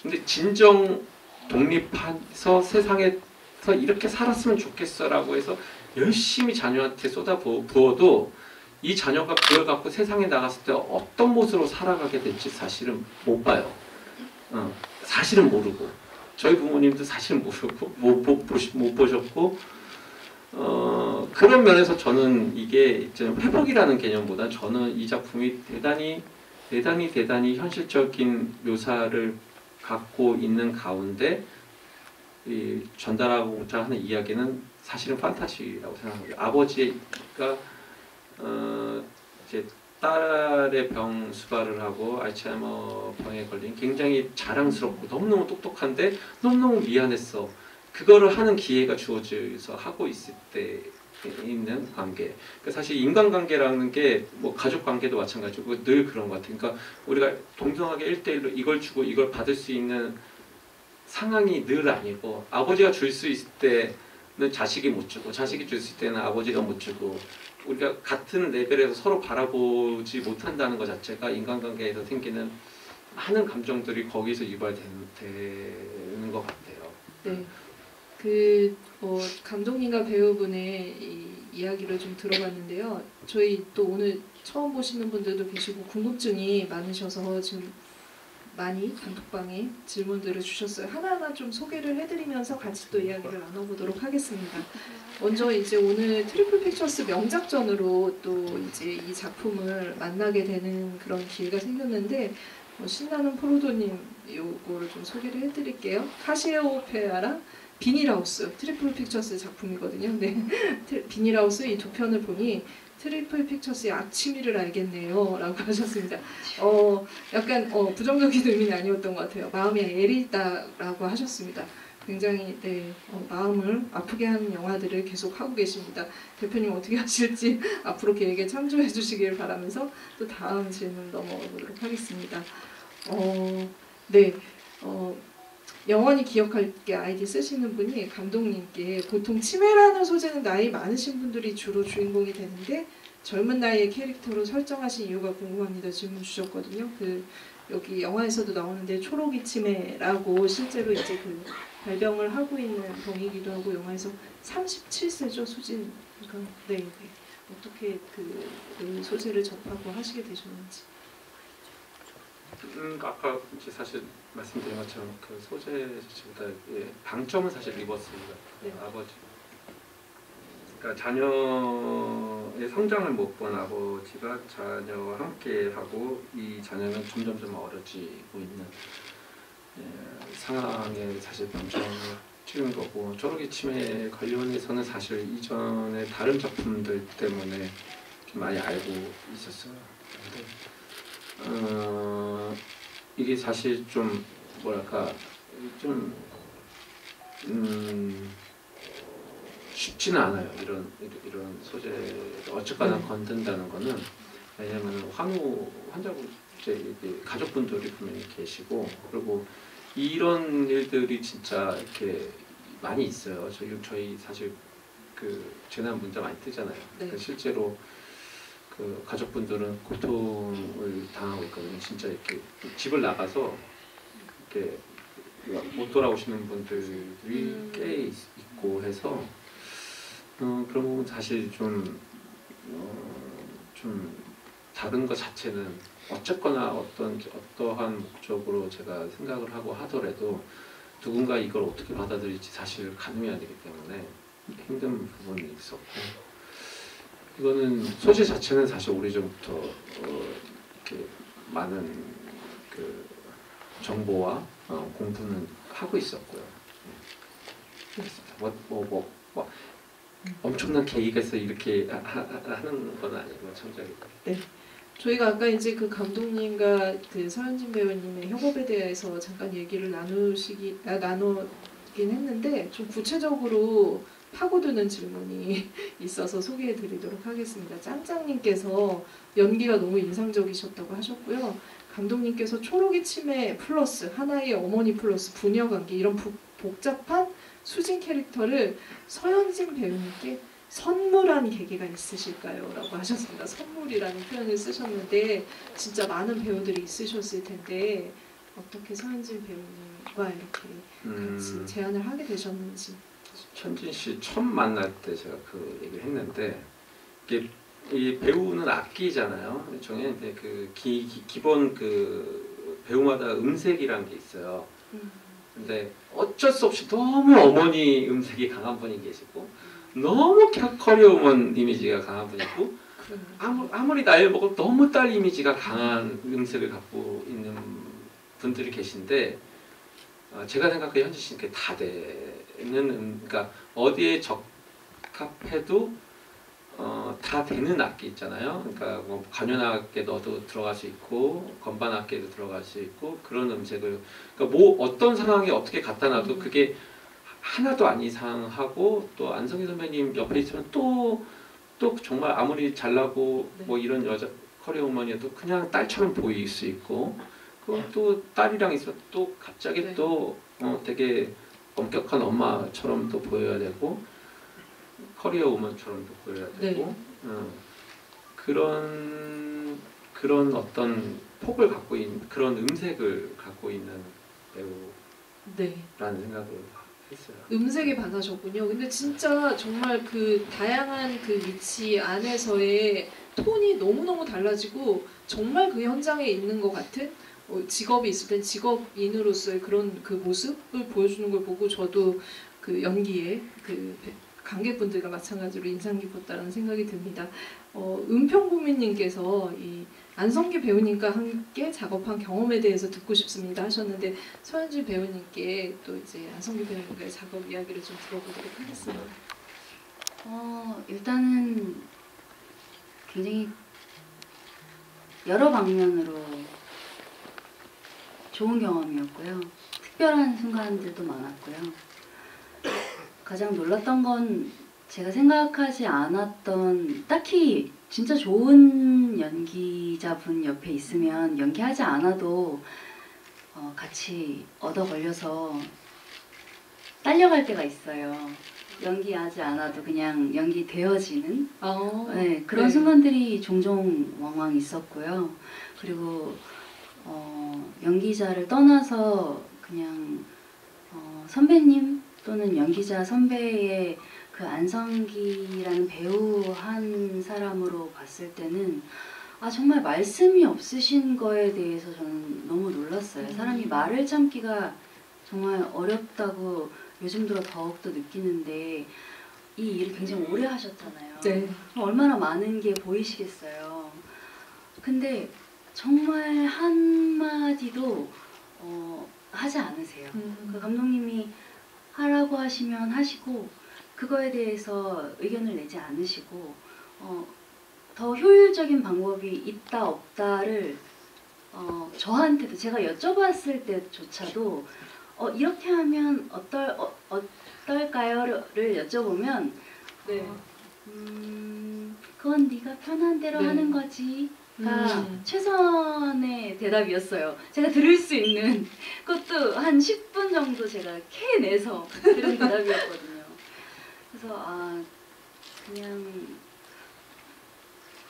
근데 진정 독립해서 세상에서 이렇게 살았으면 좋겠어라고 해서 열심히 자녀한테 쏟아부어도 이 자녀가 그걸 갖고 세상에 나갔을 때 어떤 모습으로 살아가게 될지 사실은 못 봐요. 사실은 모르고 저희 부모님도 사실은 모르고 못 보셨고 그런 면에서 저는 이게 회복이라는 개념보다 저는 이 작품이 대단히 현실적인 묘사를 갖고 있는 가운데 전달하고자 하는 이야기는 사실은 판타지라고 생각합니다. 아버지가 이제 딸의 병 수발을 하고 알츠하이머 병에 걸린 굉장히 자랑스럽고 너무너무 똑똑한데 너무너무 미안했어. 그거를 하는 기회가 주어져서 하고 있을 때 있는 관계. 그러니까 사실 인간관계라는 게 뭐 가족 관계도 마찬가지고 늘 그런 것 같아요. 그러니까 우리가 동등하게 1대1로 이걸 주고 이걸 받을 수 있는 상황이 늘 아니고 아버지가 줄 수 있을 때는 자식이 못 주고 자식이 줄 수 있을 때는 아버지가 못 주고 우리가 같은 레벨에서 서로 바라보지 못한다는 것 자체가 인간관계에서 생기는 많은 감정들이 거기서 유발되는 것 같아요. 네. 감독님과 배우분의 이 이야기를 좀 들어봤는데요. 저희 또 오늘 처음 보시는 분들도 계시고 궁금증이 많으셔서 지금 많이 단톡방에 질문들을 주셨어요. 하나하나 좀 소개를 해드리면서 같이 또 이야기를 나눠보도록 하겠습니다. 먼저 이제 오늘 트리플 픽처스 명작전으로 또 이제 이 작품을 만나게 되는 그런 기회가 생겼는데 신나는 포로도님 요거를 좀 소개를 해드릴게요. 카시오페아랑 비닐하우스 트리플 픽처스 작품이거든요. 네. 비닐하우스 이 두 편을 보니 트리플 픽처스의 악취미를 알겠네요 라고 하셨습니다. 약간 부정적인 의미는 아니었던 것 같아요. 마음이 애리다라고 하셨습니다. 굉장히 마음을 아프게 하는 영화들을 계속 하고 계십니다. 대표님 어떻게 하실지 앞으로 계획에 참조해 주시길 바라면서 또 다음 질문 넘어가 보도록 하겠습니다. 영원히 기억할게 아이디 쓰시는 분이 감독님께 보통 치매라는 소재는 나이 많으신 분들이 주로 주인공이 되는데 젊은 나이의 캐릭터로 설정하신 이유가 궁금합니다. 질문 주셨거든요. 여기 영화에서도 나오는데 초록이 치매라고 실제로 이제 그 발병을 하고 있는 병이기도 하고 영화에서 37세죠 수진. 그러니까 어떻게 그 소재를 접하고 하시게 되셨는지. 아까 이제 사실 말씀드린 것처럼 그 소재 자체보다 방점은 사실 리버스가 아버지. 그러니까 자녀의 성장을 못 본 아버지가 자녀와 함께 하고 이 자녀는 점점 어려지고 있는 상황에 사실 방점을 찍은 거고 초록이 치매 관련해서는 사실 이전에 다른 작품들 때문에 좀 많이 알고 있었어요. 근데 이게 사실 좀 뭐랄까 좀 쉽지는 않아요. 이런 소재를 어쨌거나 건든다는 거는 왜냐하면 환자분 가족분들이 분명히 계시고 그리고 이런 일들이 진짜 이렇게 많이 있어요. 저희 사실 그 재난 문자 많이 뜨잖아요. 그러니까 실제로 그 가족분들은 고통을 당하고 있거든요. 진짜 이렇게 집을 나가서 이렇게 못 돌아오시는 분들이 꽤 있고 해서 그런 부분 사실 좀 다른 것 자체는 어쨌거나 어떠한 목적으로 제가 생각을 하고 하더라도 누군가 이걸 어떻게 받아들일지 사실 가늠해야 되기 때문에 힘든 부분이 있었고 이거는 소재 자체는 사실 오래전부터 이렇게 많은 그 정보와 공부는 하고 있었고요. 엄청난 계기가 있어 이렇게 하는 건 아니고 창작이. 네. 저희가 아까 이제 그 감독님과 그 서현진 배우님의 협업에 대해서 잠깐 얘기를 나누긴 했는데 좀 구체적으로 파고드는 질문이 있어서 소개해드리도록 하겠습니다. 짱짱님께서 연기가 너무 인상적이셨다고 하셨고요. 감독님께서 초록이 치매 플러스 하나의 어머니 플러스 부녀관계 이런 복잡한 수진 캐릭터를 서현진 배우님께 선물한 계기가 있으실까요? 라고 하셨습니다. 선물이라는 표현을 쓰셨는데 진짜 많은 배우들이 있으셨을 텐데 어떻게 서현진 배우님과 이렇게 같이 제안을 하게 되셨는지. 현진 씨 처음 만날 때 제가 그 얘기를 했는데 이게 이 배우는 악기잖아요. 일종의 그 기본 그 배우마다 음색이라는 게 있어요. 근데 어쩔 수 없이 너무 어머니 음색이 강한 분이 계시고 너무 커리어우먼 이미지가 강한 분이 있고 아무리 나이를 먹어도 너무 딸 이미지가 강한 음색을 갖고 있는 분들이 계신데 제가 생각해 현진 씨는 다 되는 그러니까 어디에 적합해도 다 되는 악기 있잖아요. 그러니까 뭐 관현악기에 넣어도 들어갈 수 있고 건반악기에도 들어갈 수 있고 그런 음색을 그러니까 뭐 어떤 상황에 어떻게 갖다 놔도 그게 하나도 안 이상하고 또 안성기 선배님 옆에 있으면 또 정말 아무리 잘나고 뭐 이런 여자 커리어우먼이어도 그냥 딸처럼 보일 수 있고 또 딸이랑 있으면 또 갑자기 또 되게 엄격한 엄마처럼 또 보여야 되고 커리어우먼처럼도 보여야 되고 그런 어떤 폭을 갖고 있는 그런 음색을 갖고 있는 배우라는 생각을 했어요. 음색에 반하셨군요. 근데 진짜 정말 그 다양한 그 위치 안에서의 톤이 너무너무 달라지고 정말 그 현장에 있는 것 같은 직업이 있을 땐 직업인으로서의 그런 그 모습을 보여주는 걸 보고 저도 그 연기에 그 관객분들과 마찬가지로 인상 깊었다는 생각이 듭니다. 은평구민님께서 이 안성기 배우님과 함께 작업한 경험에 대해서 듣고 싶습니다 하셨는데 서현진 배우님께 또 이제 안성기 배우님과의 작업 이야기를 좀 들어보도록 하겠습니다. 일단은 굉장히 여러 방면으로 좋은 경험이었고요. 특별한 순간들도 많았고요. 가장 놀랐던 건 제가 생각하지 않았던, 딱히 진짜 좋은 연기자분 옆에 있으면 연기하지 않아도 같이 얻어 걸려서 딸려갈 때가 있어요. 연기하지 않아도 그냥 연기 되어지는 네, 그런 네. 순간들이 종종 왕왕 있었고요. 그리고 연기자를 떠나서 그냥 선배님 또는 연기자 선배의 그 안성기라는 배우 한 사람으로 봤을 때는 정말 말씀이 없으신 거에 대해서 저는 너무 놀랐어요. 사람이 말을 참기가 정말 어렵다고 요즘 들어 더욱더 느끼는데 이 일을 굉장히 오래 하셨잖아요. 네. 얼마나 많은 게 보이시겠어요. 근데 정말 한마디도 하지 않으세요. 그 감독님이 하라고 하시면 하시고 그거에 대해서 의견을 내지 않으시고 더 효율적인 방법이 있다 없다를 저한테도 제가 여쭤봤을 때조차도 이렇게 하면 어떨까요?를 여쭤보면 네. 그건 네가 편한 대로 네. 하는 거지가 최선의 대답이었어요. 제가 들을 수 있는 그것도 한 10분 정도 제가 캐내서 들은 대답이었거든요. 그래서 그냥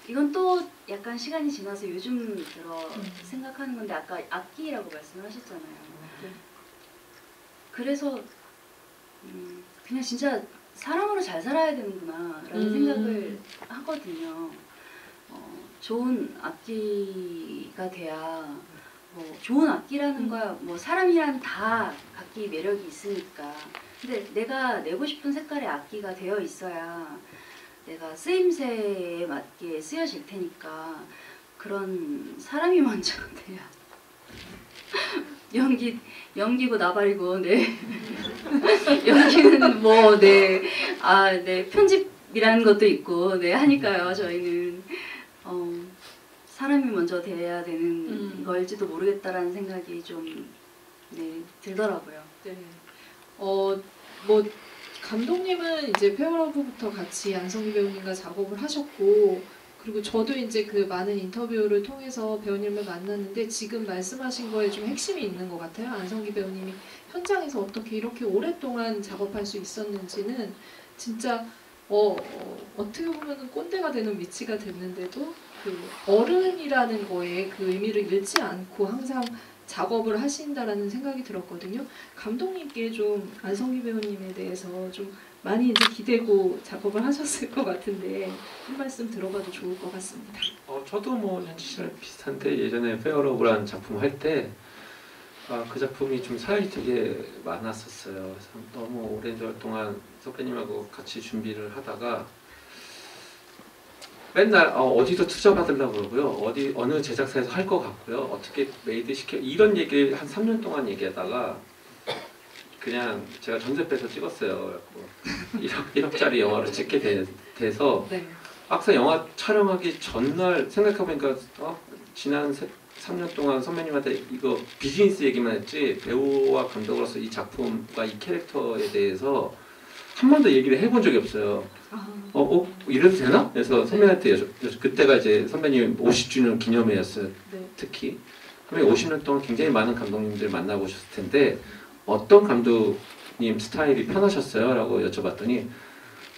이건 또 약간 시간이 지나서 요즘 들어 생각하는 건데 아까 악기라고 말씀하셨잖아요. 그래서 그냥 진짜 사람으로 잘 살아야 되는구나 라는 생각을 하거든요. 좋은 악기가 돼야 좋은 악기라는 거야 사람이란 다 각기 매력이 있으니까 근데 내가 내고 싶은 색깔의 악기가 되어 있어야 내가 쓰임새에 맞게 쓰여질 테니까 그런 사람이 먼저 돼야 연기고 나발이고 네 연기는 네 편집이라는 것도 있고 네 하니까요. 저희는 사람이 먼저 돼야 되는 걸지도 모르겠다라는 생각이 좀 들더라고요. 네. 감독님은 이제 페어러브부터 같이 안성기 배우님과 작업을 하셨고 그리고 저도 이제 그 많은 인터뷰를 통해서 배우님을 만났는데 지금 말씀하신 거에 좀 핵심이 있는 것 같아요. 안성기 배우님이 현장에서 어떻게 이렇게 오랫동안 작업할 수 있었는지는 진짜 어떻게 보면 꼰대가 되는 위치가 됐는데도 그 어른이라는 거에 그 의미를 잃지 않고 항상 작업을 하신다라는 생각이 들었거든요. 감독님께 좀 안성기 배우님에 대해서 좀 많이 이제 기대고 작업을 하셨을 것 같은데 한 말씀 들어봐도 좋을 것 같습니다. 저도 현지 씨랑 비슷한데 예전에 페어러브라는 작품 할 때 그 작품이 좀 사연이 되게 많았었어요. 그래서 너무 오랜 동안 선배님하고 같이 준비를 하다가 맨날 어디서 투자 받으려고 그러고요. 어느 제작사에서 할 것 같고요. 어떻게 메이드 시켜 이런 얘기를 한 3년 동안 얘기하다가 그냥 제가 전세 빼서 찍었어요. 그래갖고 1억짜리 영화를 찍게 돼서 네. 막상 영화 촬영하기 전날 생각해보니까 지난 3년 동안 선배님한테 이거 비즈니스 얘기만 했지 배우와 감독으로서 이 작품과 이 캐릭터에 대해서 한 번도 얘기를 해본 적이 없어요. 이래도 되나? 그래서 선배한테 그때가 이제 선배님 50주년 기념회였어요. 네. 특히. 선배님 50년 동안 굉장히 많은 감독님들 만나보셨을 텐데 어떤 감독님 스타일이 편하셨어요? 라고 여쭤봤더니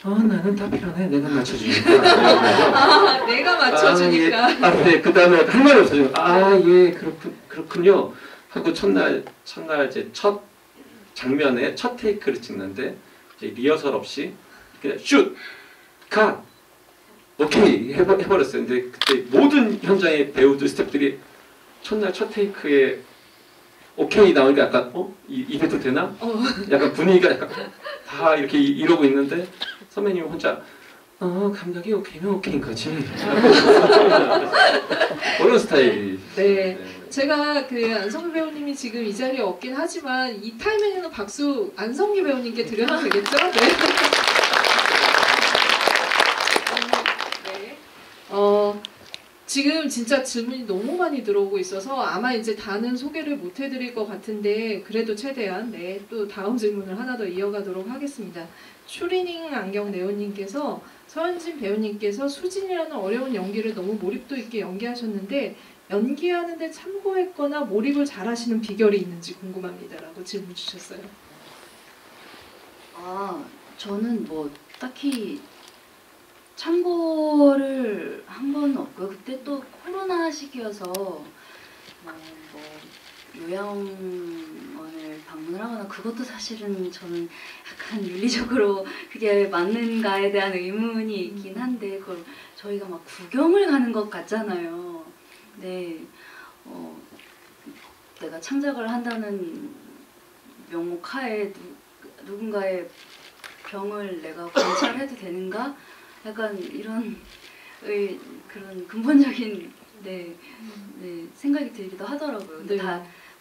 나는 다 편해. 내가 맞춰주니까. 내가 맞춰주니까. 네. 그 다음에 할 말이 없어요. 예, 그렇군요. 하고 첫날 이제 첫 장면에 첫 테이크를 찍는데 이제 리허설 없이 그냥 슛! 컷! 오케이! 해버렸어요. 근데 그때 모든 현장의 배우들, 스태프들이 첫날 첫 테이크에 오케이 나오니까 약간 이래도 되나? 약간 분위기가 약간 다 이렇게 이러고 있는데 선배님 혼자 감독이 오케이면 오케이인 거지. 그런 스타일이. 네. 제가 그 안성기 배우님이 지금 이 자리에 없긴 하지만 이 타이밍에는 박수 안성기 배우님께 드려도 되겠죠? 네. 네. 지금 진짜 질문이 너무 많이 들어오고 있어서 아마 이제 다는 소개를 못 해드릴 것 같은데 그래도 최대한 네, 또 다음 질문을 하나 더 이어가도록 하겠습니다. 추리닝 안경 네오님께서 서현진 배우님께서 수진이라는 어려운 연기를 너무 몰입도 있게 연기하셨는데 연기하는데 참고했거나 몰입을 잘하시는 비결이 있는지 궁금합니다라고 질문 주셨어요. 아, 저는 뭐 딱히 참고를 한 건 없고요. 그때 또 코로나 시기여서 뭐 요양원을 방문을 하거나 그것도 사실은 저는 약간 윤리적으로 그게 맞는가에 대한 의문이 있긴 한데 그걸 저희가 막 구경을 가는 것 같잖아요. 네, 내가 창작을 한다는 명목 하에 누군가의 병을 내가 관찰해도 되는가? 약간 이런 그런 근본적인 네, 생각이 들기도 하더라고요. 근데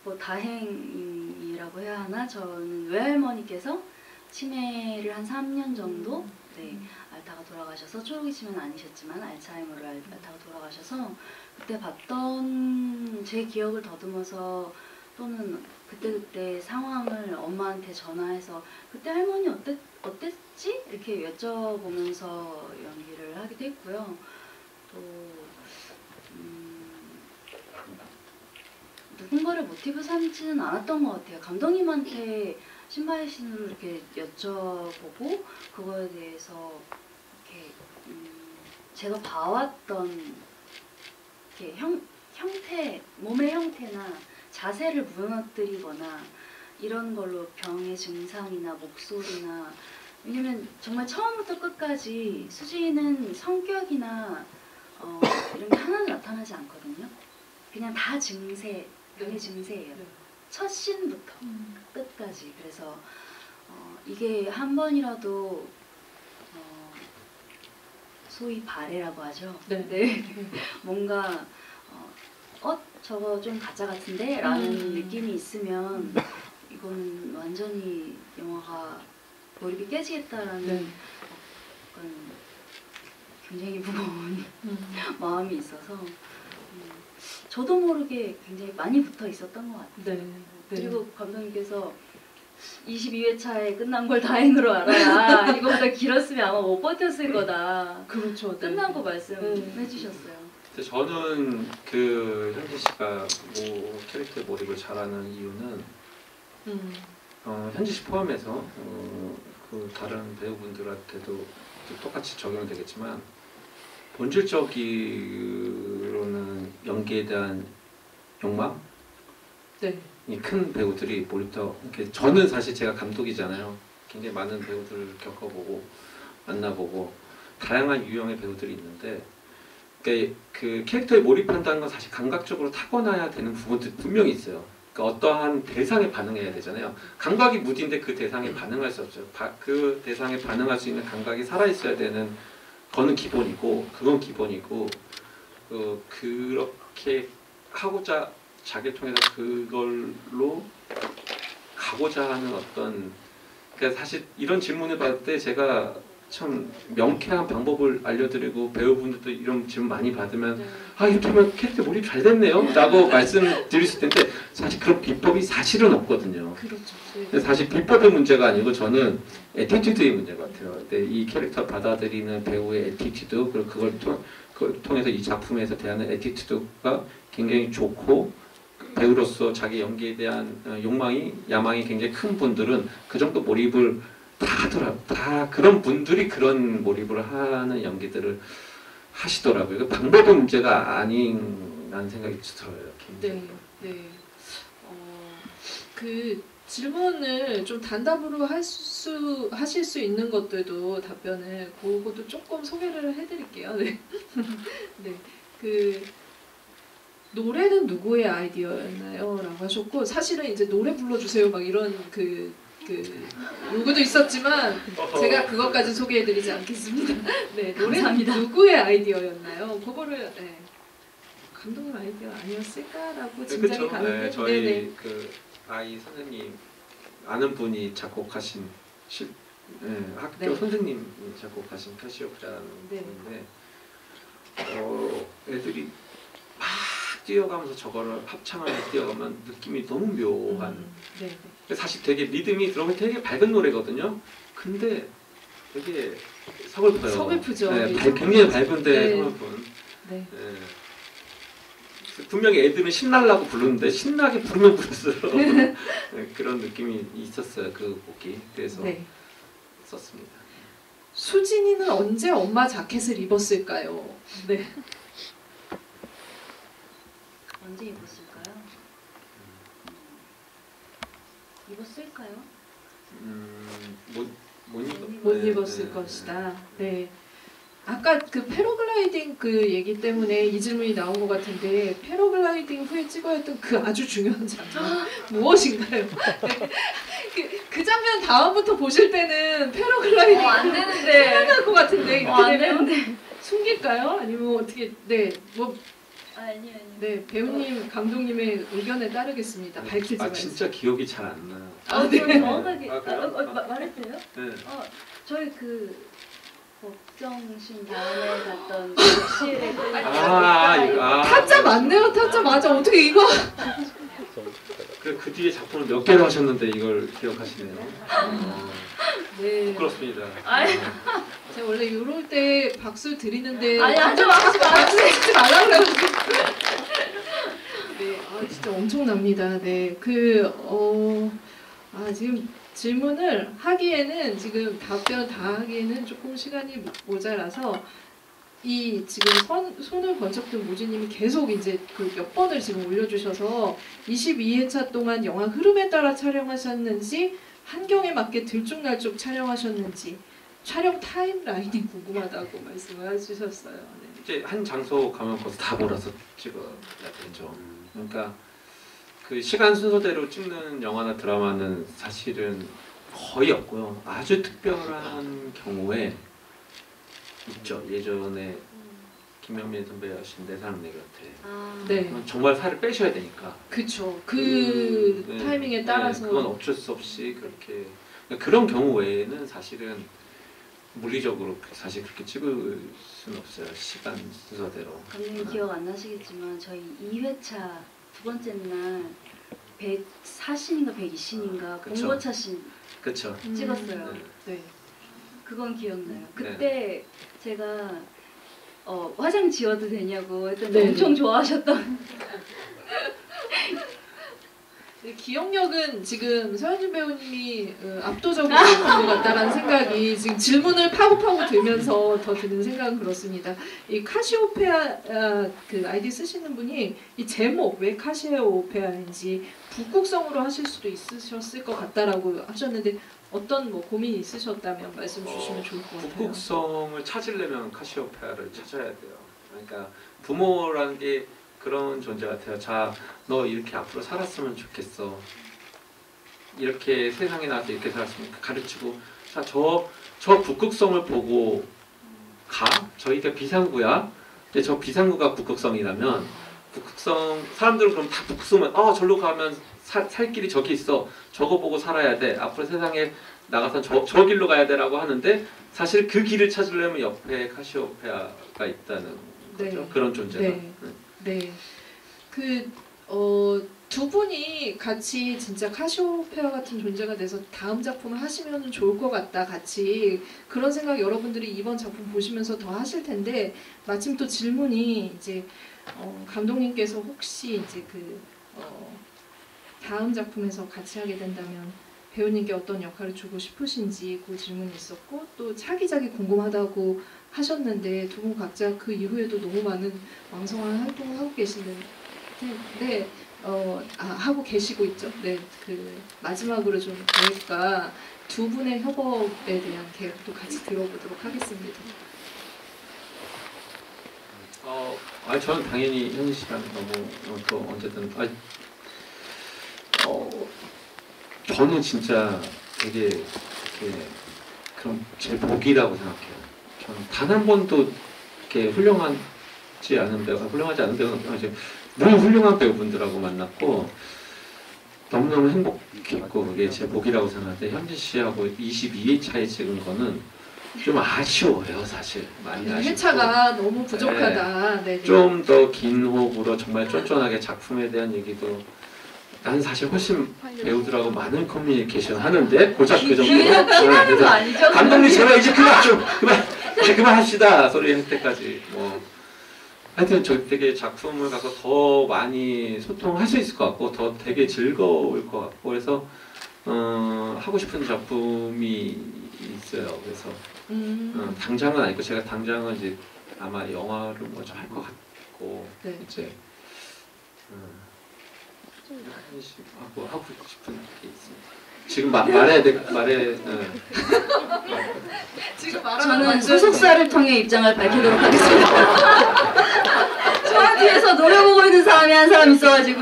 뭐 다행이라고 해야 하나? 저는 외할머니께서 치매를 한 3년 정도 앓다가 돌아가셔서 초록이 치매는 아니셨지만 알츠하이머를 앓다가 돌아가셔서 그때 봤던 제 기억을 더듬어서 또는 그때 상황을 엄마한테 전화해서 그때 할머니 어땠지? 이렇게 여쭤보면서 연기를 하기도 했고요. 또 누군가를 모티브 삼지는 않았던 것 같아요. 감독님한테 신바의 신으로 이렇게 여쭤보고 그거에 대해서 이렇게 제가 봐왔던 이렇게 형태, 몸의 형태나 자세를 무너뜨리거나 이런 걸로 병의 증상이나 목소리나 왜냐면 정말 처음부터 끝까지 수지는 성격이나 이런 게 하나도 나타나지 않거든요. 그냥 다 증세, 병의 증세예요. 첫 씬부터 끝까지. 그래서 이게 한 번이라도 소위 발해라고 하죠. 네. 뭔가 저거 좀 가짜 같은데? 라는 느낌이 있으면 이건 완전히 영화가 몰입이 깨지겠다라는 약간 굉장히 무거운 마음이 있어서 저도 모르게 굉장히 많이 붙어 있었던 것 같아요. 그리고 감독님께서 22회차에 끝난 걸 다행으로 알아야 이거보다 길었으면 아마 못 버텼을 거다. 그렇죠. 끝나고 말씀해 주셨어요. 근데 저는 그 현지 씨가 뭐 캐릭터 몰입을 잘하는 이유는 현지 씨 포함해서 그 다른 배우분들한테도 똑같이 적용되겠지만 본질적으로는 연기에 대한 욕망? 이 큰 배우들이 몰입도 저는 사실 제가 감독이잖아요. 굉장히 많은 배우들을 겪어보고 만나보고 다양한 유형의 배우들이 있는데 그 캐릭터에 몰입한다는 건 사실 감각적으로 타고나야 되는 부분도 분명히 있어요. 그러니까 어떠한 대상에 반응해야 되잖아요. 감각이 무딘데 그 대상에 반응할 수 없죠. 그 대상에 반응할 수 있는 감각이 살아있어야 되는 거는 기본이고 그건 기본이고 그렇게 하고자 자기를 통해서 그걸로 가고자 하는 어떤 그러니까 사실 이런 질문을 받을 때 제가 참 명쾌한 방법을 알려드리고 배우분들도 이런 질문 많이 받으면 이렇게 하면 캐릭터 몰입 잘 됐네요 라고 말씀드릴 수 있는데 사실 그런 비법이 사실은 없거든요. 사실 비법의 문제가 아니고 저는 애티튜드의 문제 같아요. 근데 이 캐릭터 받아들이는 배우의 애티튜드 그리고 그걸 통해서 이 작품에서 대하는 애티튜드가 굉장히 좋고 배우로서 자기 연기에 대한 야망이 굉장히 큰 분들은 그 정도 몰입을 다 하더라고요. 다 그런 분들이 그런 몰입을 하는 연기들을 하시더라고요. 그 방법의 문제가 아닌라는 생각이 들어요. 그 질문을 좀 단답으로 하실 수 있는 것들도 답변을 그것도 조금 소개를 해드릴게요. 그 노래는 누구의 아이디어였나요? 라고 하셨고 사실은 이제 노래 불러주세요 막 이런 그 요구도 있었지만 제가 그것까지 소개해드리지 않겠습니다. 노래는 누구의 아이디어였나요? 그거를 감독님 아이디어 아니었을까라고 짐작이 가는데 저희 그 아이 선생님 아는 분이 작곡하신 학교 선생님이 작곡하신 카시오페라는 분인데 애들이 막 뛰어가면서 저거를 합창하면서 뛰어가면 느낌이 너무 묘한. 네. 사실 되게 리듬이 들어오면 되게 밝은 노래거든요. 근데 되게 서글퍼요. 서글프죠. 네, 네, 굉장히 밝은데 네. 서글픈. 네. 네. 분명히 애들은 신나려고 부르는데 신나게 부르면 부를수록 네, 그런 느낌이 있었어요. 그 곡이. 그래서 네. 썼습니다. 수진이는 언제 엄마 자켓을 입었을까요? 네. 언제 입었을까요? 입었을까요? 못 입었을 것이다. 네. 아까 그 패러글라이딩 그 얘기 때문에 이 질문이 나온 것 같은데 패러글라이딩 후에 찍어야 했던 그 아주 중요한 장면 무엇인가요? 네. 그 장면 다음부터 보실 때는 패러글라이딩 안 되는데. 생각날 것 같은데 이렇게 안 되면 되는데. 숨길까요? 아니면 어떻게 아니요. 네 배우님 감독님의 의견에 따르겠습니다. 밝히지 마세요. 진짜 기억이 잘 안 나. 네. 정확하게 그래요? 말했어요? 네. 저희 그 법정신 다음에 갔던 욕실에 타짜 맞네요. 타짜 맞아. 어떻게 이거? 그 뒤에 작품을 몇 개를 하셨는데 이걸 기억하시네요. 네. 부끄럽습니다. 아니. 제가 원래 이럴 때 박수 드리는데 아니 하지 마시지 박수 치지 말라 그래요. 네, 진짜 엄청납니다. 네, 지금 질문을 하기에는 지금 답변 다 하기에는 조금 시간이 모자라서 이 지금 손을 번쩍 든 모지님이 계속 이제 그 몇 번을 지금 올려주셔서 22회차 동안 영화 흐름에 따라 촬영하셨는지 환경에 맞게 들쭉날쭉 촬영하셨는지 촬영 타임라인이 궁금하다고 말씀을 해주셨어요. 네. 이제 한 장소 가면 거기서 다 몰아서 찍어야 되죠. 그러니까 그 시간 순서대로 찍는 영화나 드라마는 사실은 거의 없고요. 아주 특별한 경우에 있죠. 예전에 김영민 선배가 하신 내 사랑 내 곁에 네, 정말 살을 빼셔야 되니까 그쵸. 그 네, 타이밍에 따라서 네, 그건 어쩔 수 없이 그렇게 그런 경우 외에는 사실은 물리적으로 사실 그렇게 찍을 수는 없어요. 시간 순서대로. 감독님 기억 안 나시겠지만 저희 2회차 두 번째 날 104신인가 102신인가 그쵸. 공고차신 그렇죠. 찍었어요. 네. 그건 기억나요. 그때 제가 화장 지워도 되냐고 했더니 네. 엄청 좋아하셨던. 기억력은 지금 서현진 배우님이 압도적으로 높은 것 같다라는 생각이 지금 질문을 파고 들면서 더 드는 생각은 그렇습니다. 이 카시오페아 그 아이디 쓰시는 분이 이 제목 왜 카시오페아인지 북극성으로 하실 수도 있으셨을 것 같다라고 하셨는데 어떤 뭐 고민이 있으셨다면 말씀 주시면 좋을 것 같아요. 북극성을 찾으려면 카시오페아를 찾아야 돼요. 그러니까 부모라는 게 그런 존재 같아요. 자, 너 이렇게 앞으로 살았으면 좋겠어. 이렇게 세상에 나와서 이렇게 살았으면 가르치고, 자, 저 북극성을 보고 가. 저희가 비상구야. 근데 저 비상구가 북극성이라면 북극성 사람들은 그럼 다 북극성은 절로 가면 살 길이 저기 있어. 저거 보고 살아야 돼. 앞으로 세상에 나가서 저 길로 가야 돼라고 하는데 사실 그 길을 찾으려면 옆에 카시오페아가 있다는 거죠. 네. 그런 존재가. 네. 네, 두 분이 같이 진짜 카시오페아 같은 존재가 돼서 다음 작품을 하시면 좋을 것 같다. 같이 그런 생각 여러분들이 이번 작품 보시면서 더 하실 텐데 마침 또 질문이 이제 감독님께서 혹시 이제 다음 작품에서 같이 하게 된다면 배우님께 어떤 역할을 주고 싶으신지 그 질문이 있었고 또 차기작이 궁금하다고 하셨는데 두 분 각자 그 이후에도 너무 많은 왕성한 활동을 하고 계시는데 하고 계시고 있죠. 네, 그 마지막으로 좀 계획과 두 분의 협업에 대한 계획도 같이 들어보도록 하겠습니다. 저는 당연히 현진 씨랑 너무 또 어쨌든 저는 진짜 되게 그런 제 복이라고 생각해요. 저는 단 한 번도 이렇게 훌륭하지 않은 배우가 이제 너무 훌륭한 배우분들하고 만났고 너무너무 행복했고 그게 제 복이라고 생각하는데 현진 씨하고 22회 차에 찍은 거는 좀 아쉬워요, 사실. 많이 아쉽고. 회차가 너무 부족하다. 네. 좀 더 긴 호흡으로 정말 쫀쫀하게 작품에 대한 얘기도 난 사실 훨씬 배우들하고 많은 커뮤니케이션 하는데 고작 그 정도. 피하는 거 아니죠? 감독님 제발 이제 그만 합시다 소리 할 때까지 뭐 하여튼 저 되게 작품을 가서 더 많이 소통할 수 있을 것 같고 더 되게 즐거울 것 같고 그래서 하고 싶은 작품이 있어요. 그래서 당장은 아니고 제가 당장은 이제 아마 영화를 먼저 할 것 같고 네. 이제 하고 싶은 게 있습니다. 지금 말해야 돼 말해. 지금 말하는 저는 완전- 소속사를 통해 입장을 밝히도록 하겠습니다. 저 뒤에서 노려보고 있는 사람이 한 사람 있어가지고.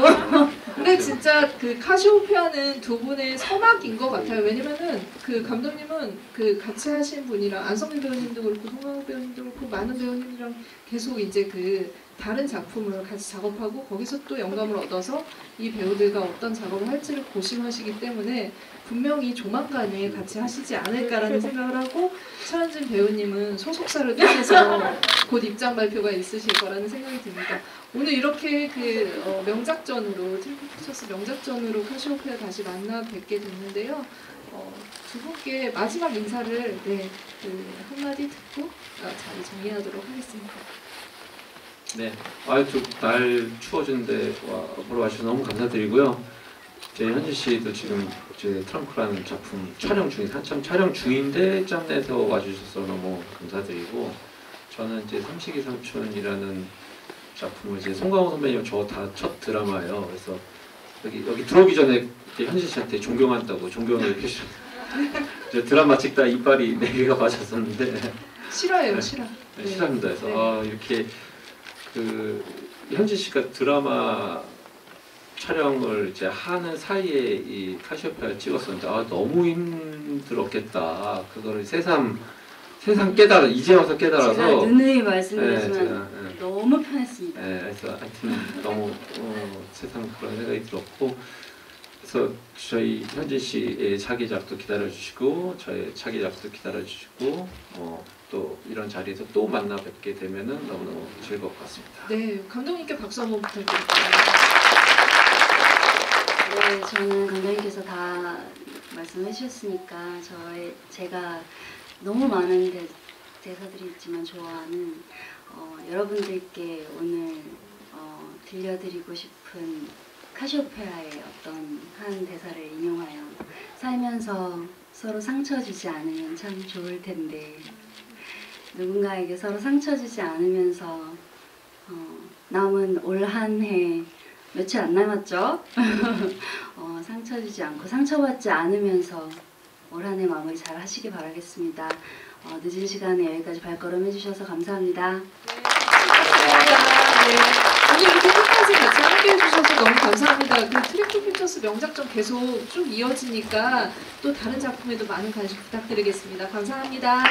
근데 진짜 그 카시오페아는 두 분의 서막인 것 같아요. 왜냐면은 그 감독님은 그 같이 하신 분이랑 안성민 배우님도 그렇고 송강호 배우님도 그렇고 많은 배우님이랑 계속 이제 그 다른 작품을 같이 작업하고 거기서 또 영감을 얻어서 이 배우들과 어떤 작업을 할지를 고심하시기 때문에 분명히 조만간에 같이 하시지 않을까라는 생각을 하고 차은진 배우님은 소속사를 통해서 곧 입장 발표가 있으실 거라는 생각이 듭니다. 오늘 이렇게 그 명작전으로 트리플 피처스 명작전으로 카시오페아 다시 만나 뵙게 됐는데요. 두 분께 마지막 인사를 그 한마디 듣고 자리 정리하도록 하겠습니다. 네, 날 추워진데 보러 와주셔서 너무 감사드리고요. 제 현지 씨도 지금 제 트렁크라는 작품 촬영 한참 촬영 중인데 짬내서 와주셔서 너무 감사드리고 저는 이제 삼식이 삼촌이라는 작품을 이제 송강호 선배님 저 다 첫 드라마예요. 그래서 여기 들어오기 전에 현지 씨한테 존경한다고 존경을 표시. 드라마 찍다 이빨이 4개가 빠졌었는데. 싫어요, 싫어. 네, 싫어합니다. 그래서 이렇게 그 현지 씨가 드라마 촬영을 이제 하는 사이에 이 카시오페아를 찍었었는데 너무 힘들었겠다. 그거를 새삼 깨달아 이제 와서 깨달아서 제가 누누이 말씀드리지만 제가, 너무 편했습니다. 그래서 하여튼 너무 새삼 그런 생각이 들었고 그래서 저희 현진 씨의 차기작도 기다려주시고 저의 차기작도 기다려주시고 또 이런 자리에서 또 만나 뵙게 되면은 너무너무 즐거울 것 같습니다. 네, 감독님께 박수 한번 부탁드릴게요. 네, 저는 감독님께서 다 말씀해 주셨으니까 제가 너무 많은 대사들이 있지만 좋아하는 여러분들께 오늘 들려드리고 싶은 카시오페아의 어떤 한 대사를 인용하여 살면서 서로 상처 주지 않으면 참 좋을 텐데 누군가에게 서로 상처 주지 않으면서 남은 올 한 해 며칠 안 남았죠? 상처 주지 않고 상처받지 않으면서 올 한 해 마무리 잘 하시기 바라겠습니다. 늦은 시간에 여기까지 발걸음 해주셔서 감사합니다. 네. 오늘 이렇게 끝까지 같이 함께 해주셔서 너무 감사합니다. 그 트리플 피처스 명작전 계속 쭉 이어지니까 또 다른 작품에도 많은 관심 부탁드리겠습니다. 감사합니다.